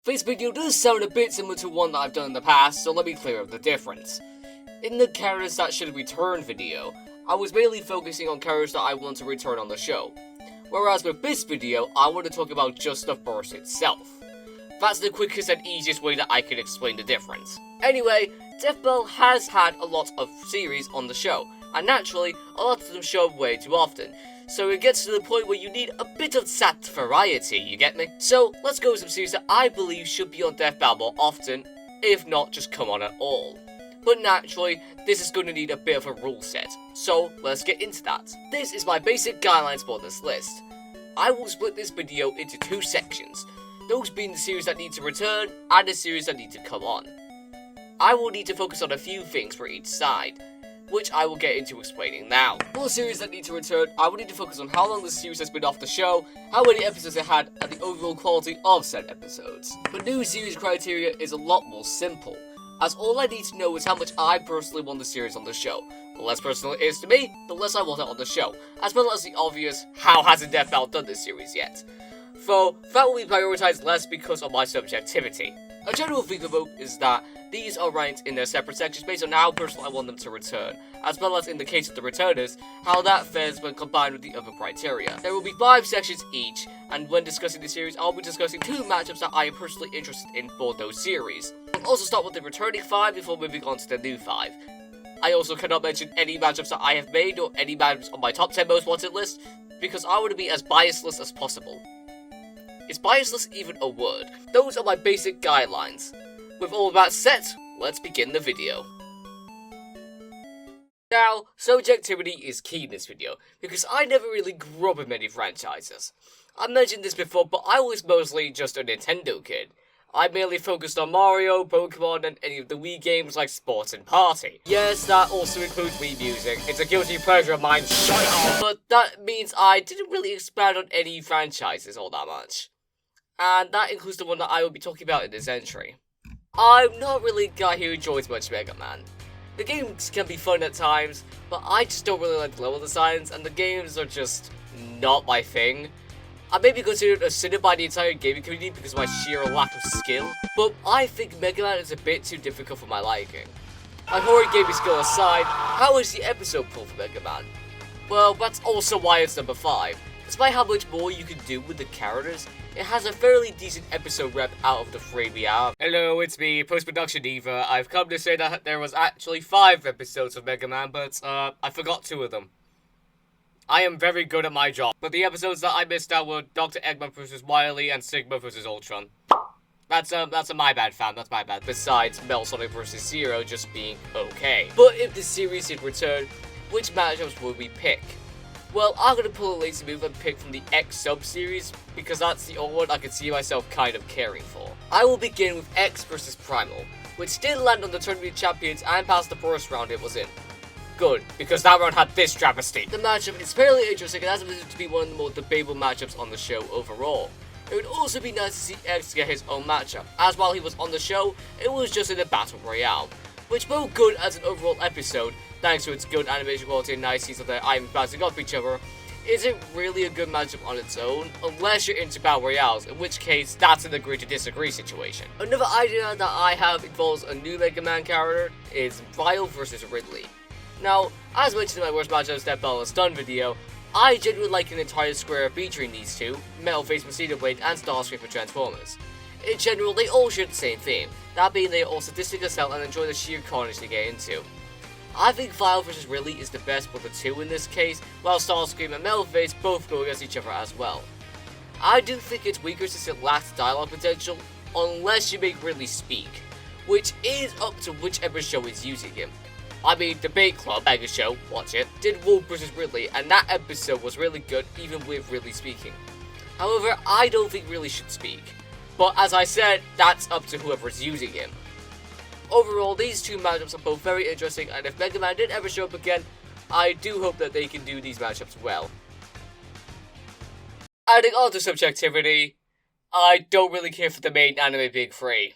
This video does sound a bit similar to one that I've done in the past, so let me clear up the difference. In the characters that should return video, I was mainly focusing on characters that I want to return on the show. Whereas with this video, I want to talk about just the Burst itself. That's the quickest and easiest way that I can explain the difference. Anyway, Death Bell has had a lot of series on the show, and naturally, a lot of them show up way too often. So it gets to the point where you need a bit of that variety, you get me? So, let's go with some series that I believe should be on Death Bell more often, if not just come on at all. But naturally, this is going to need a bit of a rule set, so let's get into that. This is my basic guidelines for this list. I will split this video into two sections, those being the series that need to return and the series that need to come on. I will need to focus on a few things for each side, which I will get into explaining now. For the series that need to return, I will need to focus on how long the series has been off the show, how many episodes it had, and the overall quality of said episodes. But new series criteria is a lot more simple, as all I need to know is how much I personally want the series on the show. The less personal it is to me, the less I want it on the show, as well as the obvious, how hasn't Death Bell done this series yet? So, that will be prioritized less because of my subjectivity. A general thing to note is that these are ranked in their separate sections based on how personal I want them to return, as well as in the case of the returners, how that fares when combined with the other criteria. There will be 5 sections each, and when discussing the series, I'll be discussing 2 matchups that I am personally interested in for those series. I'll also start with the returning 5 before moving on to the new 5. I also cannot mention any matchups that I have made or any matchups on my top 10 most wanted list, because I want to be as biasless as possible. Is biasless even a word? Those are my basic guidelines. With all that set, let's begin the video. Now, subjectivity is key in this video, because I never really grew up in many franchises. I mentioned this before, but I was mostly just a Nintendo kid. I mainly focused on Mario, Pokemon, and any of the Wii games like Sports and Party. Yes, that also includes Wii music. It's a guilty pleasure of mine, shut up! But that means I didn't really expand on any franchises all that much. And that includes the one that I will be talking about in this entry. I'm not really a guy who enjoys much Mega Man. The games can be fun at times, but I just don't really like the level designs, and the games are just not my thing. I may be considered a sinner by the entire gaming community because of my sheer lack of skill, but I think Mega Man is a bit too difficult for my liking. My horror gaming skill aside, how is the episode pull for Mega Man? Well, that's also why it's number 5. Despite how much more you can do with the characters, it has a fairly decent episode rep out of the 3 we have. Hello, it's me, Post-Production Diva. I've come to say that there was actually 5 episodes of Mega Man, but I forgot 2 of them. I am very good at my job, but the episodes that I missed out were Dr. Eggman vs. Wily and Sigma vs. Ultron. That's a my bad, fam, that's my bad. Besides Metal Sonic vs. Zero just being okay. But if the series did return, which matchups would we pick? Well, I'm gonna pull a lazy move and pick from the X sub-series, because that's the only one I can see myself kind of caring for. I will begin with X vs. Primal, which did land on the Tournament Champions and passed the first round it was in. Good, because that round had this travesty. The matchup is fairly interesting and has been to be one of the more debatable matchups on the show overall. It would also be nice to see X get his own matchup, as while he was on the show, it was just in a Battle Royale, which both good as an overall episode, thanks to its good animation quality and nice scenes of their items bouncing off each other, isn't really a good matchup on its own, unless you're into Battle Royales, in which case that's an agree to disagree situation. Another idea that I have involves a new Mega Man character is Vile vs. Ridley. Now, as mentioned in my worst matchups Death Bell has done video, I genuinely like an entire square featuring these two, Metal Face Mosquito Blade and Starscream for Transformers. In general, they all share the same theme, that being they are all sadistic as hell and enjoy the sheer carnage they get into. I think Vile vs. Ridley is the best of the two in this case, while Starscream and Metal Face both go against each other as well. I do think it's weaker since it lacks dialogue potential, unless you make Ridley speak, which is up to whichever show is using him. I mean, Debate Club, mega show, watch it, did Wolf vs. Ridley, and that episode was really good even with Ridley speaking. However, I don't think Ridley should speak. But as I said, that's up to whoever's using him. Overall, these two matchups are both very interesting, and if Mega Man did ever show up again, I do hope that they can do these matchups well. Adding on to subjectivity, I don't really care for the main anime Big 3.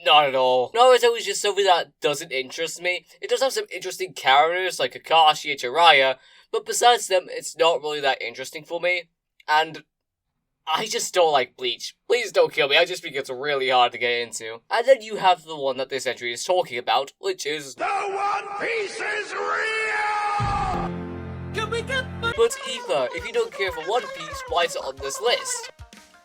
Not at all. Naruto is just something that doesn't interest me. It does have some interesting characters like Kakashi and Jiraiya, but besides them, it's not really that interesting for me. And I just don't like Bleach. Please don't kill me, I just think it's really hard to get into. And then you have the one that this entry is talking about, which is The One Piece is real! But Eva, if you don't care for One Piece, why is it on this list?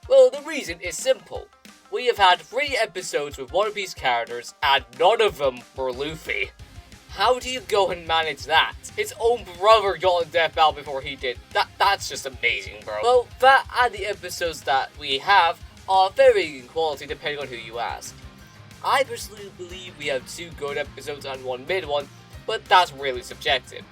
Well, the reason is simple. We have had 3 episodes with One Piece characters, and none of them were Luffy. How do you go and manage that? His own brother got on Death Battle before he did. That's just amazing, bro. Well, that and the episodes that we have are varying in quality depending on who you ask. I personally believe we have 2 good episodes and 1 mid one, but that's really subjective.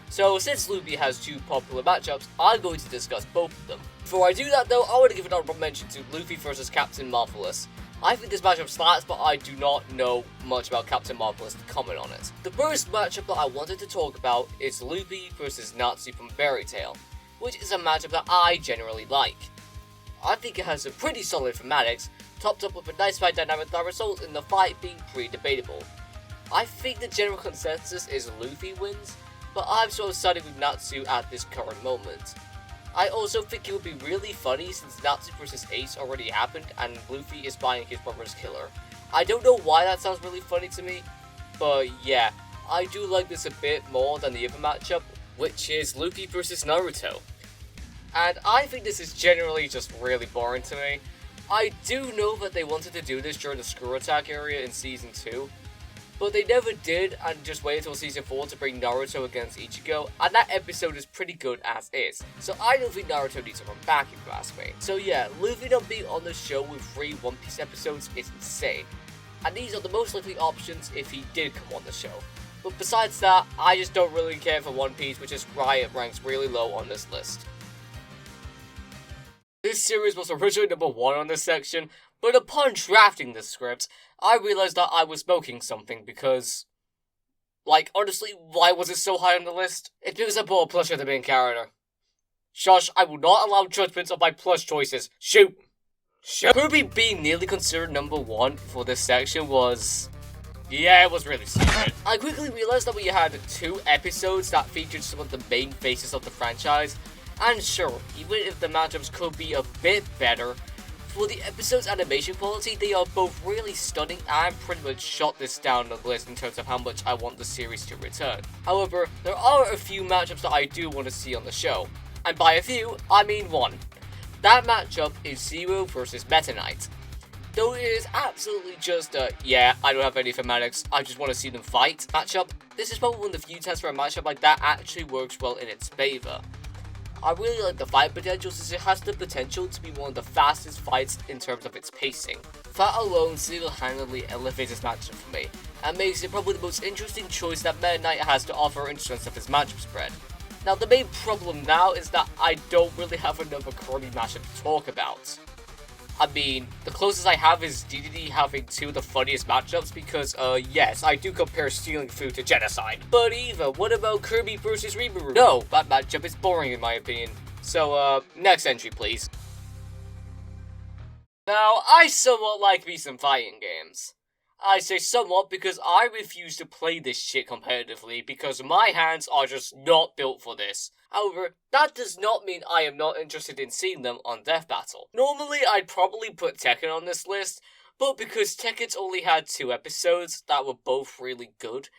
So since Luffy has 2 popular matchups, I'm going to discuss both of them. Before I do that though, I want to give an honorable mention to Luffy versus Captain Marvelous. I think this matchup slaps, but I do not know much about Captain Marvelous to comment on it. The first matchup that I wanted to talk about is Luffy versus Natsu from Fairy Tail, which is a matchup that I generally like. I think it has some pretty solid thematics, topped up with a nice fight dynamic that results in the fight being pretty debatable. I think the general consensus is Luffy wins, but I'm sort of siding with Natsu at this current moment. I also think it would be really funny since Natsu vs Ace already happened and Luffy is buying his brother's killer. I don't know why that sounds really funny to me, but yeah, I do like this a bit more than the other matchup, which is Luffy vs Naruto. And I think this is generally just really boring to me. I do know that they wanted to do this during the Screw Attack area in Season 2, but they never did and just waited until Season 4 to bring Naruto against Ichigo, and that episode is pretty good as is. So I don't think Naruto needs to run back if you ask me. So yeah, Luffy not being on the show with 3 One Piece episodes is insane. And these are the most likely options if he did come on the show. But besides that, I just don't really care for One Piece, which is why it ranks really low on this list. This series was originally number 1 on this section, but upon drafting the script, I realized that I was smoking something because, honestly, why was it so high on the list? It's because I bought a plush of the main character. Shush, I will not allow judgments of my plush choices. Shoot! Kirby being nearly considered number 1 for this section was... yeah, it was really stupid. I quickly realized that we had 2 episodes that featured some of the main faces of the franchise, and sure, even if the matchups could be a bit better, for the episode's animation quality, they are both really stunning and pretty much shot this down the list in terms of how much I want the series to return. However, there are a few matchups that I do want to see on the show. And by a few, I mean 1. That matchup is Zero vs Meta Knight. Though it is absolutely just a, yeah, I don't have any thematics, I just want to see them fight matchup, this is probably one of the few times where a matchup like that actually works well in its favour. I really like the fight potential since it has the potential to be one of the fastest fights in terms of its pacing. That alone single-handedly elevates this matchup for me, and makes it probably the most interesting choice that Meta Knight has to offer in terms of his matchup spread. Now the main problem now is that I don't really have another curly matchup to talk about. I mean, the closest I have is DDD having 2 of the funniest matchups because, yes, I do compare stealing food to genocide. But Eva, what about Kirby vs Rimuru? No, that matchup is boring in my opinion. So, next entry please. Now, I somewhat like me some fighting games. I say somewhat because I refuse to play this shit competitively because my hands are just not built for this. However, that does not mean I am not interested in seeing them on Death Battle. Normally, I'd probably put Tekken on this list, but because Tekken's only had 2 episodes that were both really good,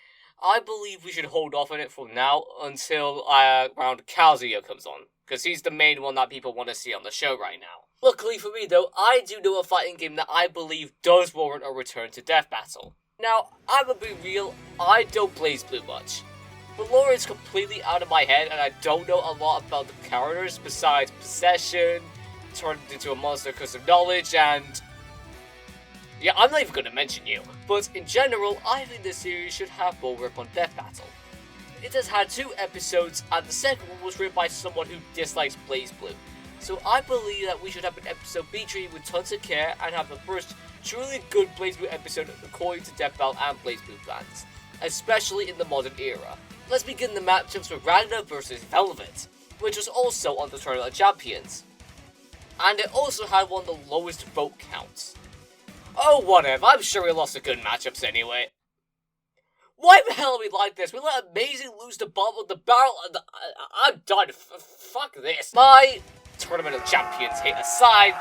I believe we should hold off on it for now until around Kazuya comes on, because he's the main one that people want to see on the show right now. Luckily for me though, I do know a fighting game that I believe does warrant a return to Death Battle. Now, I'm gonna be real, I don't BlazBlue much. The lore is completely out of my head and I don't know a lot about the characters besides possession, turned into a monster because of knowledge, and... yeah, I'm not even gonna mention you. But in general, I think this series should have more work on Death Battle. It has had 2 episodes and the second one was written by someone who dislikes BlazBlue. So I believe that we should have an episode be treated with tons of care and have the first truly good BlazBlue episode according to Death Battle and BlazBlue fans, especially in the modern era. Let's begin the matchups with Ragnar vs Velvet, which was also on the Tournament of Champions. And it also had one of the lowest vote counts. Oh whatever, I'm sure we lost the good matchups anyway. Why the hell are we like this? We let Amazing lose the bottom of the barrel and I'm done. Fuck this. My Tournament of Champions hit aside,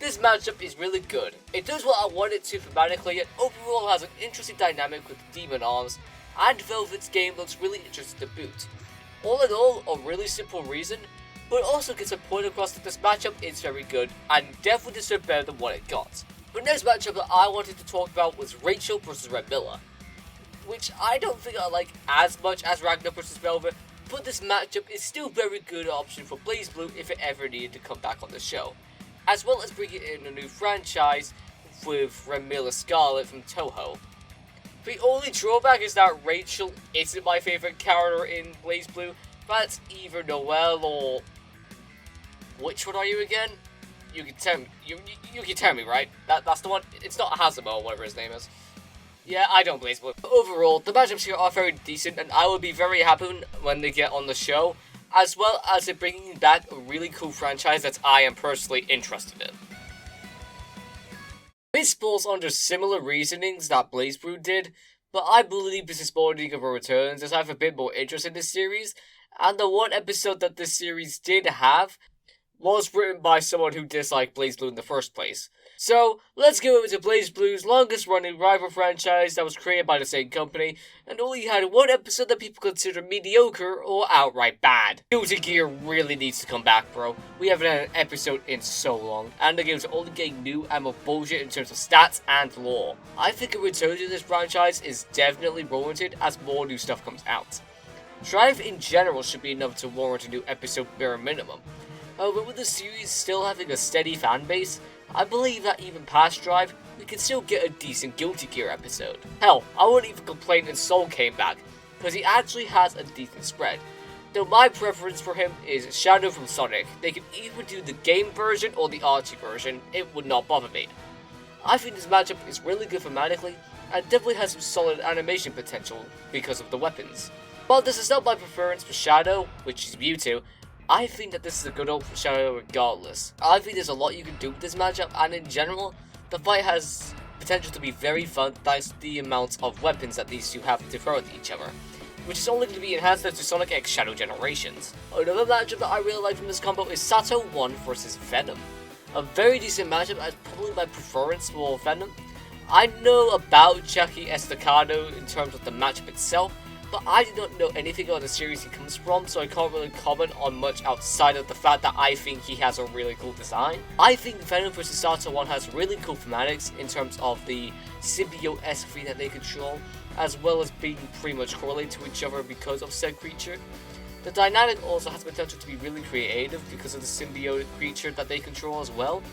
this matchup is really good. It does what I want it to thematically, and overall has an interesting dynamic with Demon Arms, and Velvet's game looks really interesting to boot. All in all, a really simple reason, but it also gets a point across that this matchup is very good, and definitely deserved better than what it got. The next matchup that I wanted to talk about was Rachel vs Red Miller, which I don't think I like as much as Ragnar vs Velvet, but this matchup is still a very good option for BlazBlue if it ever needed to come back on the show, as well as bringing in a new franchise with Red Miller Scarlet from Toho. The only drawback is that Rachel isn't my favourite character in BlazBlue. That's either Noelle or... which one are you again? You can tell me. You can tell me, right? That's the one. It's not Hazamo or whatever his name is. Yeah, I don't BlazBlue. Overall, the matchups here are very decent, and I will be very happy when they get on the show, as well as it bringing back a really cool franchise that I am personally interested in. This falls under similar reasonings that BlazBlue did, but I believe this is more League of Returns as I have a bit more interest in this series, and the one episode that this series did have was written by someone who disliked BlazBlue in the first place. So, let's go over to BlazBlue's longest running rival franchise that was created by the same company, and only had one episode that people consider mediocre or outright bad. Guilty Gear really needs to come back, bro. We haven't had an episode in so long, and the games are only getting new and more bullshit in terms of stats and lore. I think a return to this franchise is definitely warranted as more new stuff comes out. Strive in general should be enough to warrant a new episode bare minimum. However, with the series still having a steady fan base, I believe that even past Drive, we can still get a decent Guilty Gear episode. Hell, I wouldn't even complain if Soul came back, because he actually has a decent spread. Though my preference for him is Shadow from Sonic. They can either do the game version or the Archie version, it would not bother me. I think this matchup is really good thematically, and definitely has some solid animation potential because of the weapons. While this is not my preference for Shadow, which is Mewtwo, I think that this is a good ult for Shadow regardless. I think there's a lot you can do with this matchup, and in general, the fight has potential to be very fun thanks to the amount of weapons that these two have to throw at each other, which is only going to be enhanced to Sonic X Shadow Generations. Another matchup that I really like from this combo is Sato 1 vs Venom. A very decent matchup, as probably my preference for Venom. I know about Jackie Estacado in terms of the matchup itself, but I do not know anything about the series he comes from, so I can't really comment on much outside of the fact that I think he has a really cool design. I think Venom vs Sato 1 has really cool thematics in terms of the symbiote-esque thing that they control, as well as being pretty much correlated to each other because of said creature. The dynamic also has potential to be really creative because of the symbiotic creature that they control as well.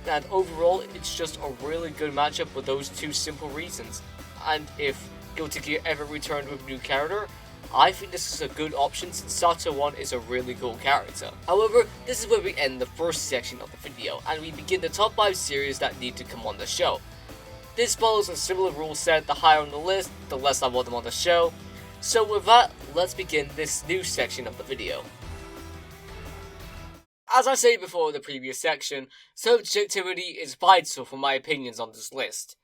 And overall, it's just a really good matchup with those two simple reasons. And if Guilty Gear ever returned with a new character, I think this is a good option since Sato 1 is a really cool character. However, this is where we end the first section of the video, and we begin the top 5 series that need to come on the show. This follows a similar rule set: the higher on the list, the less I want them on the show. So with that, let's begin this new section of the video. As I said before in the previous section, subjectivity is vital for my opinions on this list,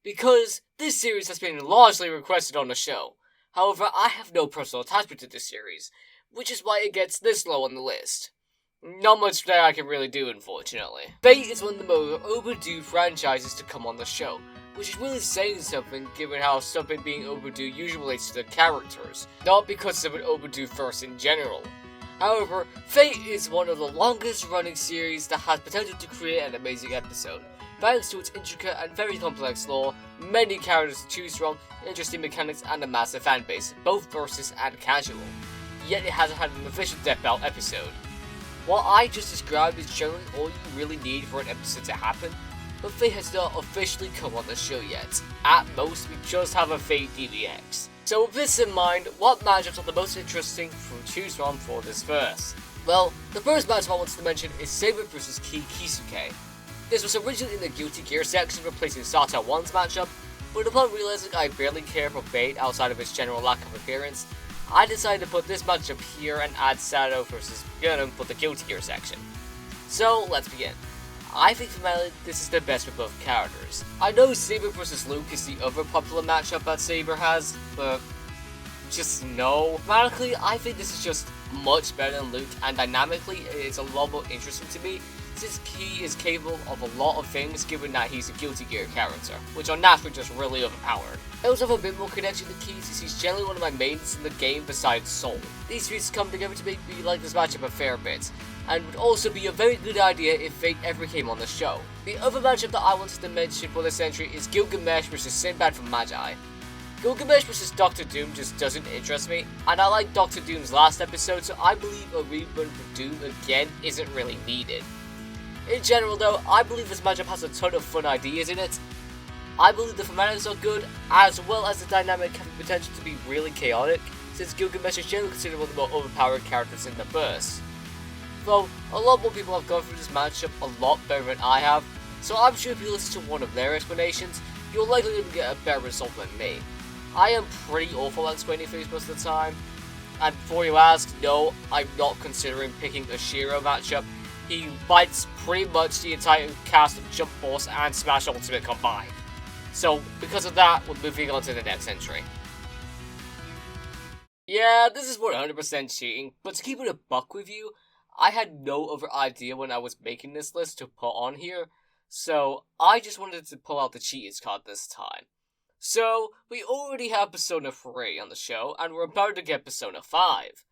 because this series has been largely requested on the show. However, I have no personal attachment to this series, which is why it gets this low on the list. Not much that I can really do, unfortunately. Fate is one of the most overdue franchises to come on the show, which is really saying something given how something being overdue usually relates to the characters, not because of an overdue first in general. However, Fate is one of the longest running series that has potential to create an amazing episode, thanks to its intricate and very complex lore, many characters to choose from, interesting mechanics, and a massive fanbase, both versus and casual. Yet it hasn't had an official Death Battle episode. What I just described is generally all you really need for an episode to happen, but Fate has not officially come on the show yet. At most, we just have a Fate DBX. So with this in mind, what matchups are the most interesting to choose from for this verse? Well, the first matchup I want to mention is Saber vs Kisuke. This was originally in the Guilty Gear section, replacing Sato 1's matchup, but upon realizing I barely care for Fate outside of its general lack of appearance, I decided to put this matchup here and add Sato vs Venom for the Guilty Gear section. So let's begin. I think thematically this is the best for both characters. I know Saber vs Luke is the other popular matchup that Saber has, but just no. Thematically, I think this is just much better than Luke, and dynamically it's a lot more interesting to me since he is capable of a lot of things given that he's a Guilty Gear character, which are naturally just really overpowered. I also have a bit more connection to Key since he's generally one of my mains in the game besides Soul. These pieces come together to make me like this matchup a fair bit, and would also be a very good idea if Fate ever came on the show. The other matchup that I wanted to mention for this entry is Gilgamesh vs Sinbad from Magi. Gilgamesh vs Dr. Doom just doesn't interest me, and I like Dr. Doom's last episode, so I believe a rerun for Doom again isn't really needed. In general though, I believe this matchup has a ton of fun ideas in it. I believe the thematics are good, as well as the dynamic having potential to be really chaotic, since Gilgamesh is generally considered one of the more overpowered characters in the burst. Though, a lot more people have gone through this matchup a lot better than I have, so I'm sure if you listen to one of their explanations, you're likely to get a better result than me. I am pretty awful at explaining things most of the time, and before you ask, no, I'm not considering picking a Shiro matchup. He bites pretty much the entire cast of Jump Force and Smash Ultimate combined. So, because of that, we're moving on to the next entry. Yeah, this is 100% cheating, but to keep it a buck with you, I had no other idea when I was making this list to put on here, so I just wanted to pull out the cheaters card this time. So, we already have Persona 3 on the show, and we're about to get Persona 5.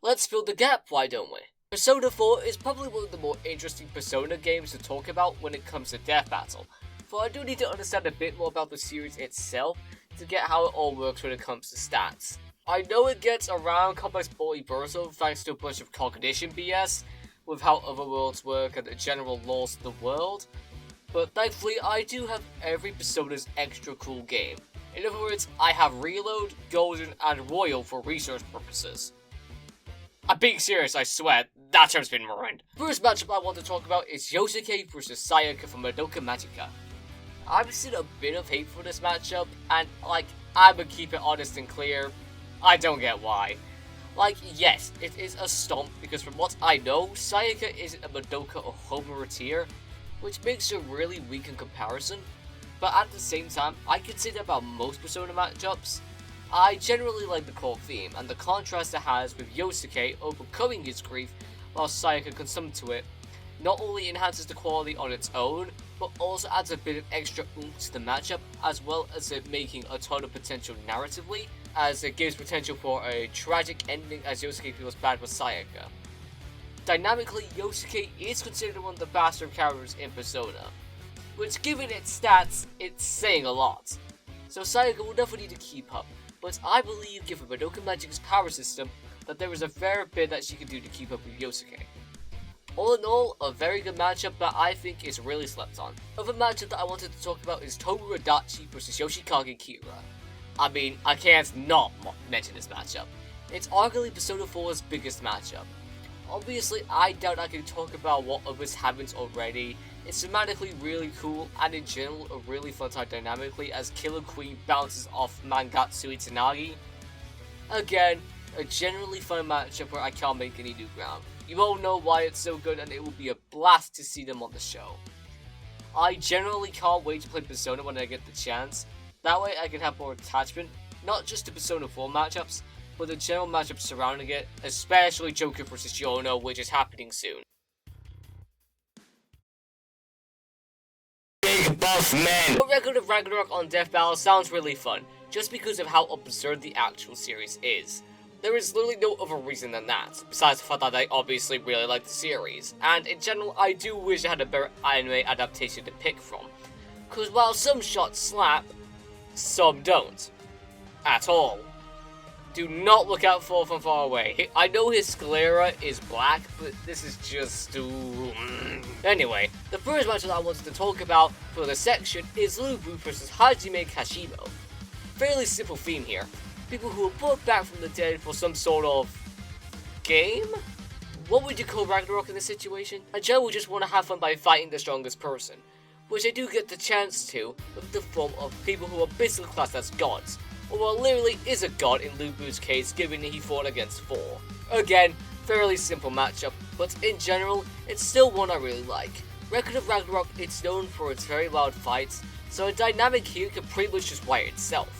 Let's fill the gap, why don't we? Persona 4 is probably one of the more interesting Persona games to talk about when it comes to Death Battle, for I do need to understand a bit more about the series itself to get how it all works when it comes to stats. I know it gets around complex multiversal thanks to a bunch of cognition BS, with how other worlds work and the general laws of the world, but thankfully I do have every Persona's extra cool game. In other words, I have Reload, Golden, and Royal for research purposes. I'm being serious, I swear, that term's been ruined. First matchup I want to talk about is Yosuke vs Sayaka from Madoka Magica. I've seen a bit of hate for this matchup, and I'm gonna keep it honest and clear, I don't get why. Yes, it is a stomp, because from what I know, Sayaka isn't a Madoka or Homura tier, which makes her really weak in comparison, but at the same time, I can say that about most Persona matchups. I generally like the core theme, and the contrast it has with Yosuke overcoming his grief while Sayaka can summon to it, not only enhances the quality on its own, but also adds a bit of extra oomph to the matchup, as well as it making a ton of potential narratively, as it gives potential for a tragic ending as Yosuke feels bad for Sayaka. Dynamically, Yosuke is considered one of the faster characters in Persona, which given its stats, it's saying a lot. So Sayaka will definitely need to keep up, but I believe given Madoka Magic's power system, that there is a fair bit that she can do to keep up with Yosuke. All in all, a very good matchup that I think is really slept on. Other matchup that I wanted to talk about is Tomura Adachi vs Yoshikage Kira. I mean, I can't not mention this matchup. It's arguably Persona 4's biggest matchup. Obviously, I doubt I can talk about what others haven't already. It's thematically really cool, and in general a really fun time dynamically as Killer Queen bounces off Mangatsu Itsunagi. Again, a generally fun matchup where I can't make any new ground. You all know why it's so good, and it will be a blast to see them on the show. I generally can't wait to play Persona when I get the chance. That way I can have more attachment, not just to Persona 4 matchups, but the general matchups surrounding it, especially Joker vs Yono, which is happening soon. Big buff man! The record of Ragnarok on Death Battle sounds really fun, just because of how absurd the actual series is. There is literally no other reason than that, besides the fact that I obviously really like the series, and in general I do wish I had a better anime adaptation to pick from, cause while some shots slap, some don't. At all. Do not look out for from far away. I know his sclera is black, but this is just Anyway, the first match that I wanted to talk about for this section is Lubu vs Hajime Kashimo. Fairly simple theme here. People who are brought back from the dead for some sort of game? What would you call Ragnarok in this situation? A general would just want to have fun by fighting the strongest person, which they do get the chance to with the form of people who are basically classed as gods, or literally is a god in Lubu's case given he fought against Thor. Again, fairly simple matchup, but in general, it's still one I really like. Record of Ragnarok, it's known for its very loud fights, so a dynamic here can pretty much just write itself.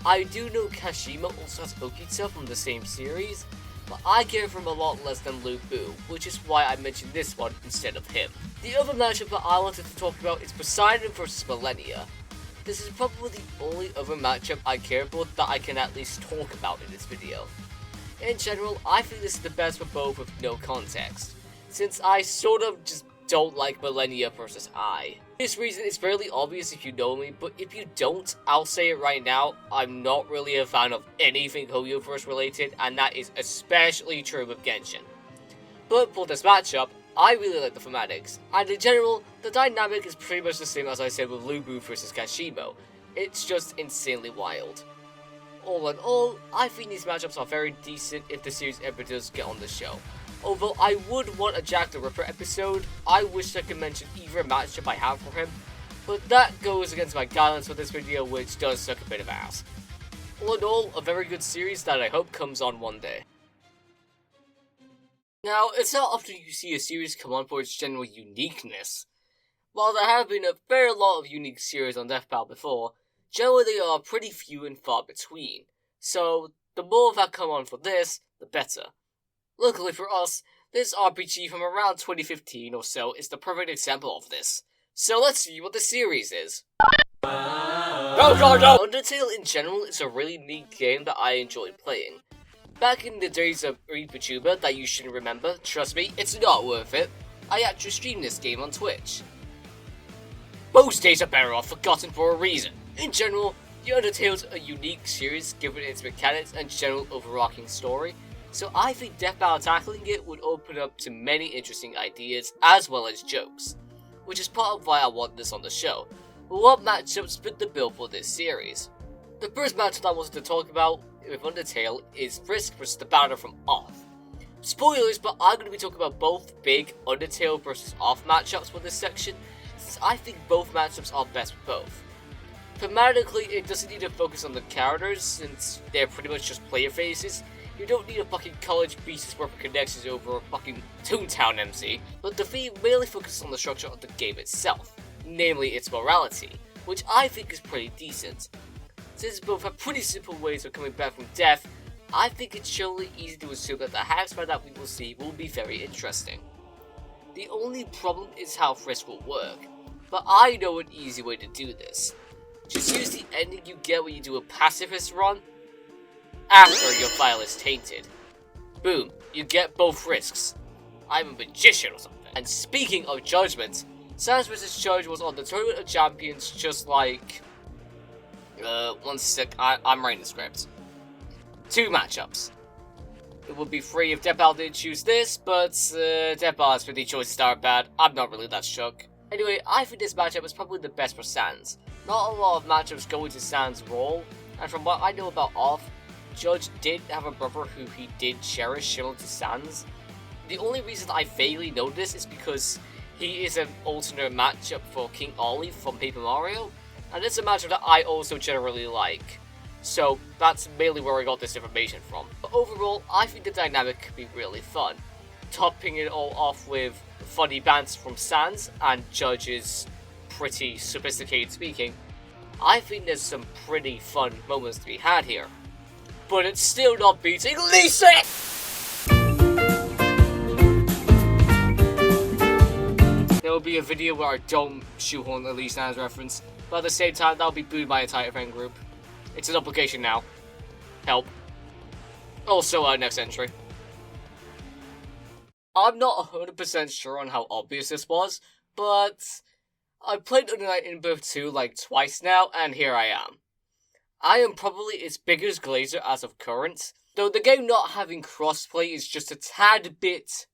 I do know Kashima also has Okita from the same series, but I care for him a lot less than Lu Bu, which is why I mentioned this one instead of him. The other matchup that I wanted to talk about is Poseidon vs Millennia. This is probably the only other matchup I care for that I can at least talk about in this video. In general, I think this is the best for both with no context, since I sort of just don't like Millennia versus I. This reason is fairly obvious if you know me, but if you don't, I'll say it right now, I'm not really a fan of anything Hoyoverse related, and that is especially true with Genshin. But for this matchup, I really like the thematics, and in general, the dynamic is pretty much the same as I said with Lu Bu versus Kashimo. It's just insanely wild. All in all, I think these matchups are very decent if the series ever does get on the show. Although I would want a Jack the Ripper episode, I wish I could mention either matchup I have for him, but that goes against my guidelines for this video, which does suck a bit of ass. All in all, a very good series that I hope comes on one day. Now, it's not often you see a series come on for its general uniqueness. While there have been a fair lot of unique series on Deathbound before, generally they are pretty few and far between, so the more that come on for this, the better. Luckily for us, this RPG from around 2015 or so is the perfect example of this. So let's see what the series is. Undertale in general is a really neat game that I enjoy playing. Back in the days of ReaperTuber that you shouldn't remember, trust me, it's not worth it. I actually streamed this game on Twitch. Most days are better off forgotten for a reason. In general, the Undertale's a unique series given its mechanics and general overarching story, so I think Deathbound tackling it would open up to many interesting ideas as well as jokes, which is part of why I want this on the show. But what matchups fit the bill for this series? The first matchup I wanted to talk about with Undertale is Frisk vs the Battle from Off. Spoilers, but I'm going to be talking about both big Undertale vs Off matchups for this section, since I think both matchups are best for both. Thematically, it doesn't need to focus on the characters, since they're pretty much just player faces. You don't need a fucking college pieces worth of connections over a fucking Toontown MC, but the theme mainly focuses on the structure of the game itself, namely its morality, which I think is pretty decent. Since both have pretty simple ways of coming back from death, I think it's surely easy to assume that the hacksmith that we will see will be very interesting. The only problem is how Frisk will work, but I know an easy way to do this. Just use the ending you get when you do a pacifist run, after your file is tainted. Boom, you get both Frisks. I'm a magician or something. And speaking of judgments, Sans vs Judge was on the Tournament of Champions just like... one sec, I'm writing the script. 2 matchups. It would be free if Deathbound didn't choose this, but Deathbound's 50 choices are bad. I'm not really that shook. Anyway, I think this matchup is probably the best for Sans. Not a lot of matchups go into Sans' role, and from what I know about Off, Judge did have a brother who he did cherish similar to Sans. The only reason I vaguely know this is because he is an alternate matchup for King Ollie from Paper Mario, and it's a matchup that I also generally like. So that's mainly where I got this information from. But overall, I think the dynamic could be really fun. Topping it all off with funny banter from Sans and Judge's pretty sophisticated speaking, I think there's some pretty fun moments to be had here. But it's still not beating Lisa! There will be a video where I don't shoehorn the Lee Sans reference, but at the same time, that'll be booed my entire friend group. It's an obligation now. Help. Also, next entry. I'm not 100% sure on how obvious this was, but I've played Under Night In-Birth 2 like twice now, and here I am. I am probably its biggest glazer as of current, though the game not having crossplay is just a tad bit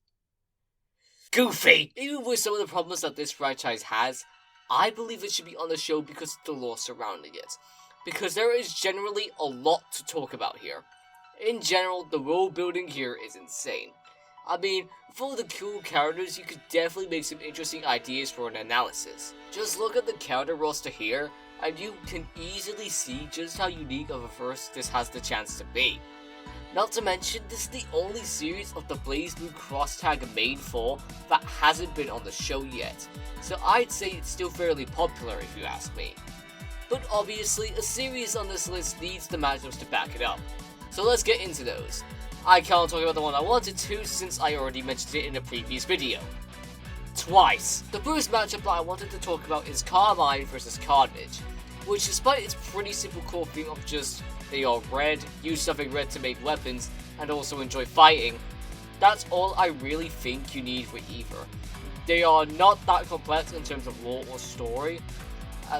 goofy. Even with some of the problems that this franchise has, I believe it should be on the show because of the lore surrounding it. Because there is generally a lot to talk about here. In general, the world building here is insane. I mean, for the cool characters, you could definitely make some interesting ideas for an analysis. Just look at the character roster here, and you can easily see just how unique of a first this has the chance to be. Not to mention, this is the only series of the BlazBlue Cross-Tag Main 4 that hasn't been on the show yet, so I'd say it's still fairly popular if you ask me. But obviously, a series on this list needs the matchups to back it up, so let's get into those. I can't talk about the one I wanted to since I already mentioned it in a previous video. Twice. The first matchup that I wanted to talk about is Carmine versus Carnage, which despite its pretty simple core theme of just they are red, use something red to make weapons, and also enjoy fighting, that's all I really think you need for either. They are not that complex in terms of lore or story,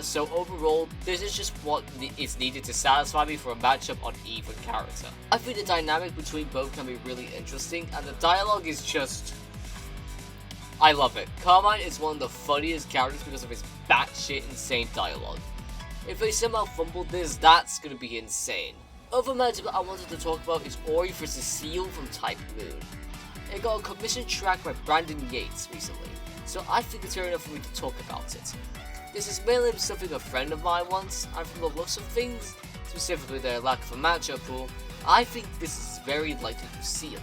so overall, this is just what is needed to satisfy me for a matchup on either character. I think the dynamic between both can be really interesting, and the dialogue is just... I love it. Carmine is one of the funniest characters because of his batshit insane dialogue. If they somehow fumbled this, that's gonna be insane. Other matchup that I wanted to talk about is Ori vs Seal from Type Moon. It got a commission track by Brandon Yates recently, so I think it's fair enough for me to talk about it. This is mainly something a friend of mine wants, and from the looks of things, specifically their lack of a matchup pool, I think this is very likely to Seal.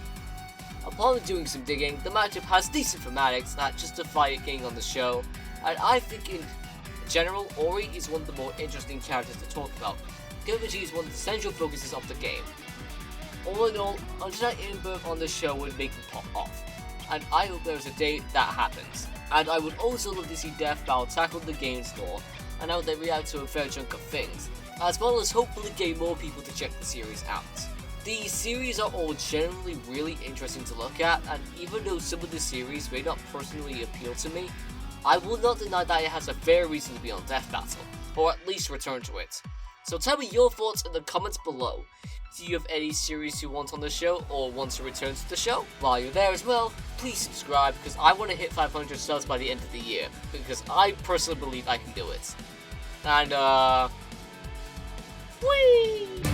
Upon doing some digging, the matchup has decent thematics that justify it getting on the show, and I think in general, Ori is one of the more interesting characters to talk about, given she is one of the central focuses of the game. All in all, Uncharted Edinburgh on the show would make me pop off, and I hope there's a day that happens. And I would also love to see Death Battle tackle the game's lore, and how they react to a fair chunk of things, as well as hopefully get more people to check the series out. These series are all generally really interesting to look at, and even though some of the series may not personally appeal to me, I will not deny that it has a fair reason to be on Death Battle, or at least return to it. So tell me your thoughts in the comments below. Do you have any series you want on the show, or want to return to the show? While you're there as well, please subscribe, because I want to hit 500 subs by the end of the year, because I personally believe I can do it. And, whee!